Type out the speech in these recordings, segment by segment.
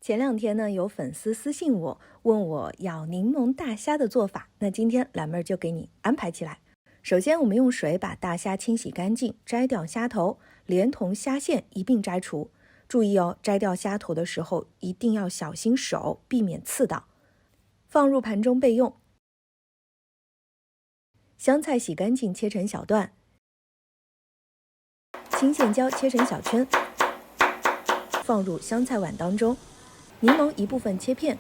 前两天呢，有粉丝私信我，问我要柠檬大虾的做法，那今天蓝妹儿就给你安排起来。首先，我们用水把大虾清洗干净，摘掉虾头，连同虾线一并摘除。注意哦，摘掉虾头的时候一定要小心手，避免刺到。放入盘中备用。香菜洗干净，切成小段。青线椒切成小圈，放入香菜碗当中。柠檬一部分切片，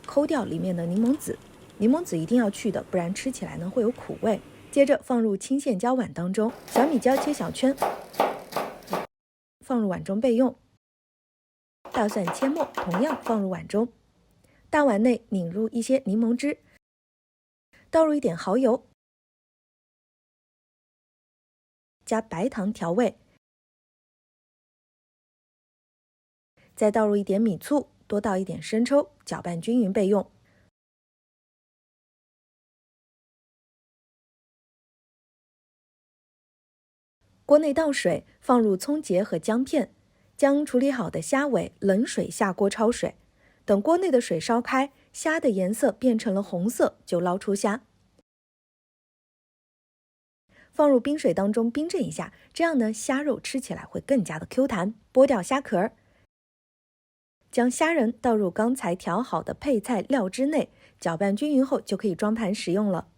抠掉里面的柠檬籽，柠檬籽一定要去的，不然吃起来呢会有苦味。接着放入青线椒碗当中，小米椒切小圈，放入碗中备用。大蒜切末，同样放入碗中。大碗内拧入一些柠檬汁，倒入一点蚝油，加白糖调味。再倒入一点米醋，多倒一点生抽，搅拌均匀备用。锅内倒水，放入葱节和姜片，将处理好的虾尾冷水下锅焯水。等锅内的水烧开，虾的颜色变成了红色，就捞出虾，放入冰水当中冰镇一下，这样呢虾肉吃起来会更加的 Q 弹。剥掉虾壳，将虾仁倒入刚才调好的配菜料汁内，搅拌均匀后就可以装盘食用了。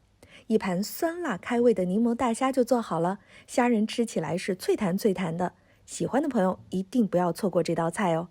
一盘酸辣开胃的柠檬大虾就做好了，虾仁吃起来是脆弹脆弹的，喜欢的朋友一定不要错过这道菜哦。